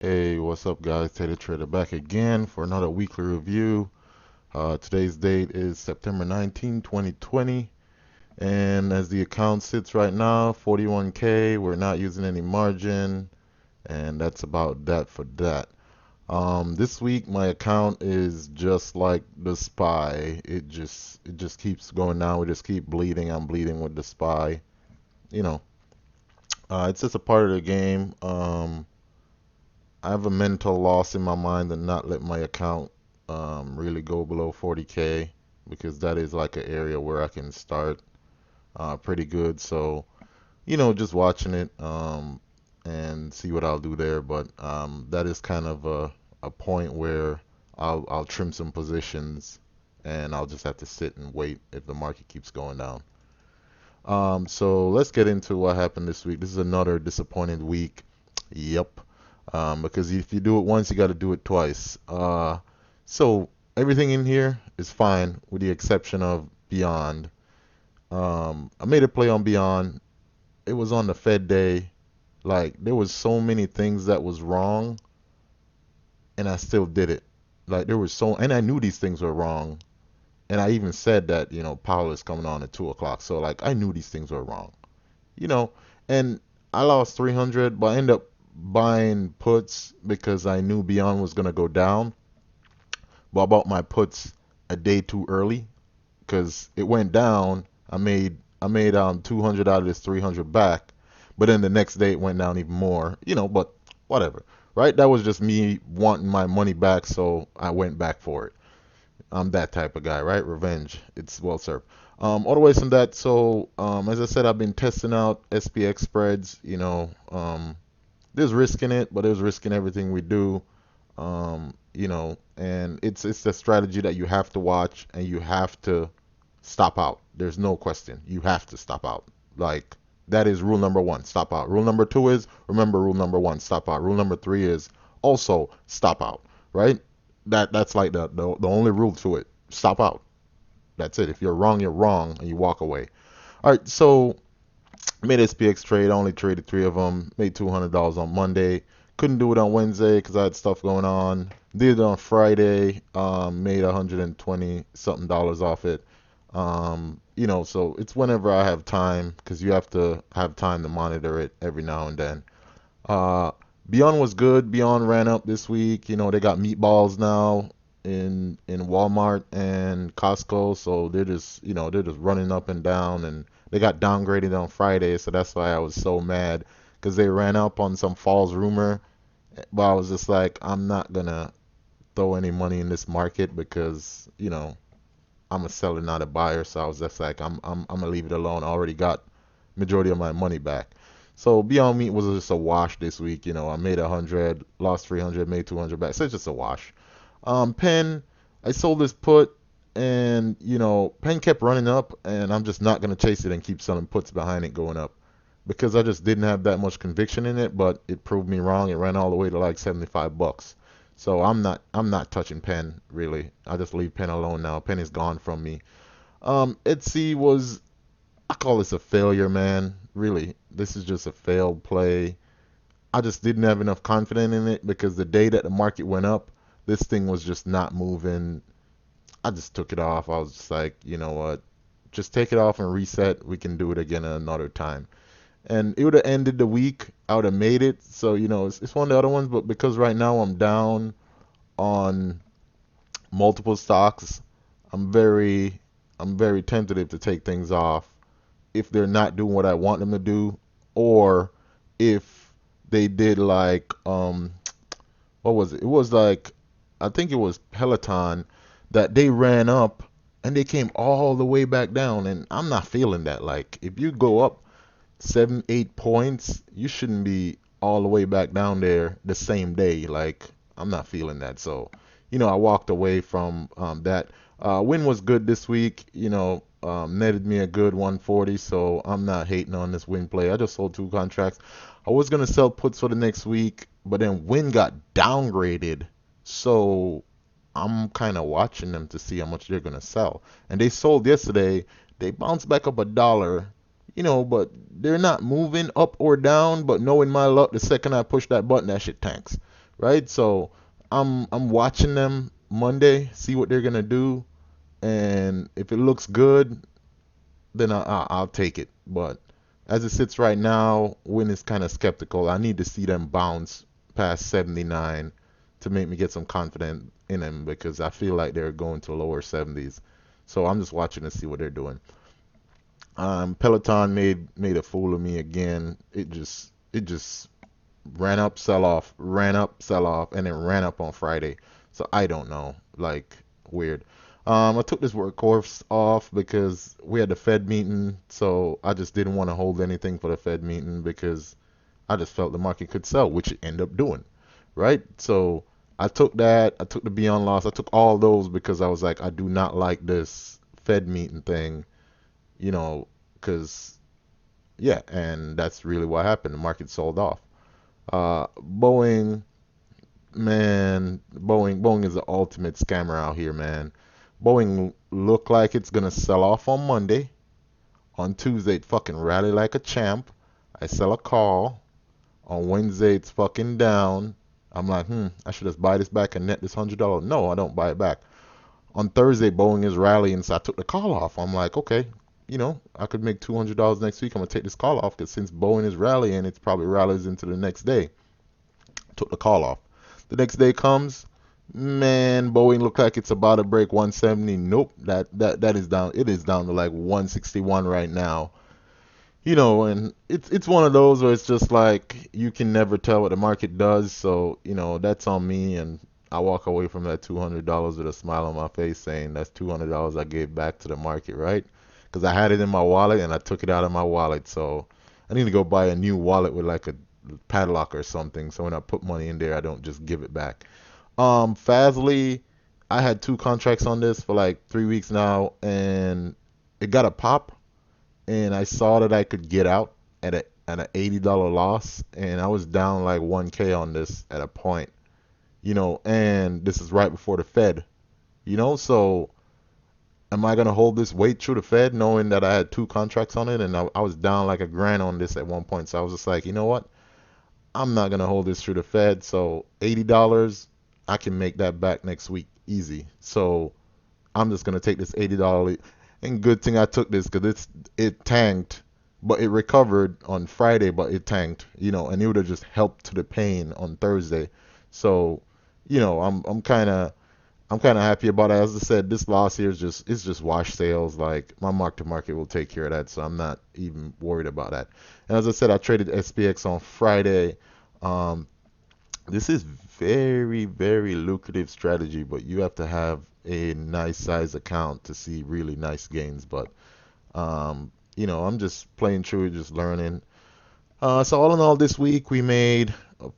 Hey, what's up, guys? Tater Trader back again for another weekly review. Today's date is September 19, 2020, and as the account sits right now, 41K. We're not using any margin, and that's about that for that. This week my account is just like the SPY. It just keeps going down. We just keep bleeding. I'm bleeding with the SPY. You know, it's just a part of the game. I have a mental loss in my mind to not let my account really go below 40K because that is like an area where I can start pretty good. So, just watching it and see what I'll do there. But that is kind of a point where I'll trim some positions and I'll just have to sit and wait if the market keeps going down. So let's get into what happened this week. This is another disappointed week. Yep. Because if you do it once, you got to do it twice. So everything in here is fine with the exception of Beyond. I made a play on Beyond. It was on the Fed day. Like there was so many things that was wrong, and I still did it. Like there was so, and I knew these things were wrong, and I even said that Powell is coming on at 2 o'clock. So like I knew these things were wrong. you know, and I lost 300, but I ended up buying puts because I knew Beyond was gonna go down. But I bought my puts a day too early because it went down. I made 200 out of this 300 back, but then the next day it went down even more. But whatever, right? That was just me wanting my money back, so I went back for it. I'm that type of guy, right? Revenge. It's well served. Otherwise from that, so as I said, I've been testing out SPX spreads. There's risk in it, but there's risk in everything we do. And it's a strategy that you have to watch and you have to stop out. There's no question. You have to stop out. Like that is rule number one, stop out. Rule number two is remember rule number one, stop out. Rule number three is also stop out, right? That's like the only rule to it. Stop out. That's it. If you're wrong, you're wrong, and you walk away. All right, so made SPX trade. I only traded three of them. Made $200 on Monday. Couldn't do it on Wednesday because I had stuff going on. Did it on Friday. Made 120 something dollars off it. So it's whenever I have time because you have to have time to monitor it every now and then. Uh, Beyond was good. Beyond ran up this week. They got meatballs now in Walmart and Costco, so they're just running up and down, and they got downgraded on Friday, so that's why I was so mad because they ran up on some false rumor. But I was just like, I'm not gonna throw any money in this market because I'm a seller, not a buyer. So I was just like, I'm gonna leave it alone. I already got majority of my money back. So Beyond Meat was just a wash this week. I made 100, lost 300, made 200 back. So it's just a wash. Penn, I sold this put, and Penn kept running up, and I'm just not gonna chase it and keep selling puts behind it going up because I just didn't have that much conviction in it. But it proved me wrong. It ran all the way to like 75 bucks. So I'm not touching Penn really. I just leave Penn alone now. Penn is gone from me. Etsy was, I call this a failure, man. Really, this is just a failed play. I just didn't have enough confidence in it because the day that the market went up, this thing was just not moving. I just took it off. I was just like, you know what? Just take it off and reset. We can do it again another time. And it would have ended the week. I would have made it. So, it's one of the other ones. But because right now I'm down on multiple stocks, I'm very, I'm very tentative to take things off if they're not doing what I want them to do, or if they did like what was it? It was like I think it was Peloton that they ran up and they came all the way back down, and I'm not feeling that. Like if you go up 7, 8 points, you shouldn't be all the way back down there the same day. Like I'm not feeling that. So I walked away from that. Win was good this week. Netted me a good 140, so I'm not hating on this win play. I just sold two contracts. I was gonna sell puts for the next week, but then win got downgraded, so I'm kind of watching them to see how much they're gonna sell. And they sold yesterday. They bounced back up a dollar, but they're not moving up or down. But knowing my luck, the second I push that button, that shit tanks. right? So I'm watching them Monday, see what they're gonna do, and if it looks good, then I'll take it. But as it sits right now, Win is kind of skeptical. I need to see them bounce past 79 to make me get some confidence in them because I feel like they're going to lower 70s. So I'm just watching to see what they're doing. Peloton made a fool of me again. It just ran up, sell off, ran up, sell off, and then ran up on Friday. So I don't know, like weird. I took this workhorse off because we had the Fed meeting, so I just didn't want to hold anything for the Fed meeting because I just felt the market could sell, which it ended up doing, right? So I took that, I took the Beyond loss, I took all those because I was like, I do not like this Fed meeting thing, you know, because yeah, and that's really what happened. The market sold off. Boeing, man, Boeing is the ultimate scammer out here, man. Boeing look like it's gonna sell off on Monday. On Tuesday, it fucking rally like a champ. I sell a call. On Wednesday, it's fucking down. I'm like, I should just buy this back and net this $100. No, I don't buy it back. On Thursday, Boeing is rallying, so I took the call off. I'm like, okay, I could make $200 next week. I'm gonna take this call off because since Boeing is rallying, it's probably rallies into the next day. Took the call off. The next day comes, man, Boeing look like it's about to break 170. Nope, that is down. It is down to like 161 right now. And it's one of those where it's just like you can never tell what the market does. So, that's on me, and I walk away from that $200 with a smile on my face, saying that's $200 I gave back to the market, right? Because I had it in my wallet and I took it out of my wallet. So I need to go buy a new wallet with like a padlock or something. So when I put money in there, I don't just give it back. Fastly, I had two contracts on this for like 3 weeks now, and it got a pop, and I saw that I could get out at an $80 loss, and I was down like 1K on this at a point, and this is right before the Fed, so am I gonna hold this weight through the Fed, knowing that I had two contracts on it, and I was down like a grand on this at one point, so I was just like, you know what? I'm not gonna hold this through the Fed, so $80, I can make that back next week easy. So I'm just gonna take this $80. And good thing I took this because it tanked, but it recovered on Friday, but it tanked, and it would have just helped to the pain on Thursday. So, I'm kind of happy about it. As I said, this loss here is just wash sales. Like my mark to market will take care of that, so I'm not even worried about that. And as I said, I traded SPX on Friday. Um, this is very, very lucrative strategy, but you have to have a nice size account to see really nice gains. But I'm just playing through it, just learning. So all in all, this week we made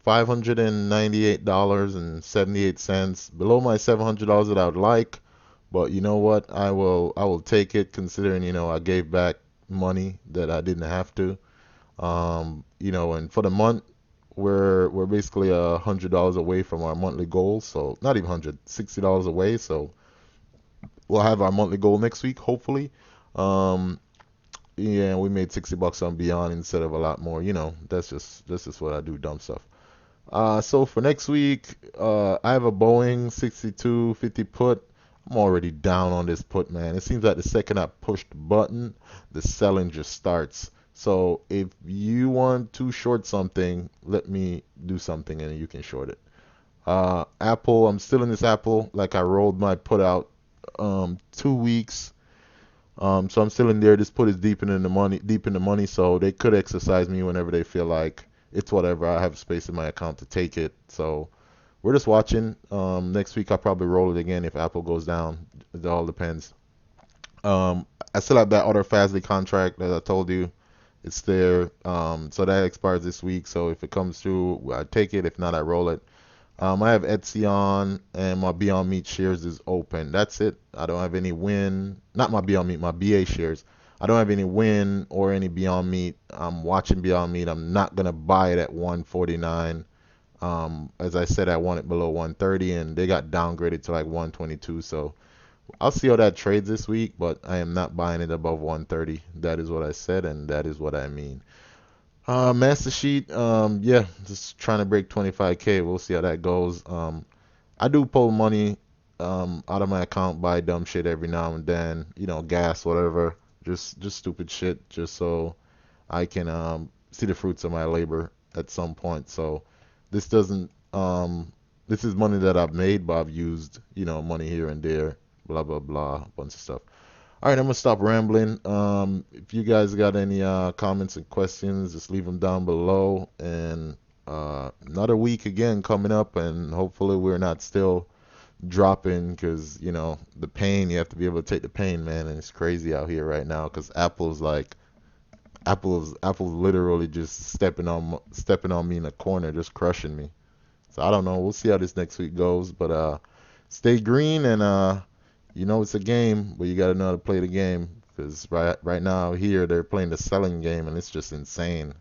$598.78, below my $700 that I would like. But you know what? I will take it considering, I gave back money that I didn't have to. And for the month, we're basically $100 away from our monthly goal. So not even 100, $60 away. So we'll have our monthly goal next week, hopefully. Um, yeah, we made $60 on Beyond instead of a lot more. That's just what I do, dumb stuff. So for next week, I have a Boeing 6250 put. I'm already down on this put, man. It seems like the second I push the button, the selling just starts. So if you want to short something, let me do something and you can short it. Apple, I'm still in this Apple. Like I rolled my put out 2 weeks. So I'm still in there. This put is deep in the money, so they could exercise me whenever they feel like. It's whatever. I have space in my account to take it. So we're just watching. Next week I'll probably roll it again if Apple goes down. It all depends. I still have that other Fastly contract that I told you. It's there. So that expires this week. So if it comes through, I take it. If not, I roll it. I have Etsy on, and my Beyond Meat shares is open. That's it. I don't have any win. Not my Beyond Meat, my BA shares. I don't have any win or any Beyond Meat. I'm watching Beyond Meat. I'm not gonna buy it at 149. As I said, I want it below 130, and they got downgraded to like 122. So I'll see how that trades this week, but I am not buying it above 130. That is what I said, and that is what I mean. Master Sheet, yeah, just trying to break 25K. We'll see how that goes. I do pull money out of my account, buy dumb shit every now and then, gas, whatever, just stupid shit, just so I can see the fruits of my labor at some point. So this doesn't this is money that I've made, but I've used, money here and there, blah blah blah, a bunch of stuff. All right, I'm gonna stop rambling. If you guys got any comments and questions, just leave them down below. And another week again coming up, and hopefully we're not still dropping because the pain. You have to be able to take the pain, man. And it's crazy out here right now because Apple's literally just stepping on me in the corner, just crushing me. So I don't know. We'll see how this next week goes, but stay green and it's a game, but you got to know how to play the game because right now here they're playing the selling game and it's just insane.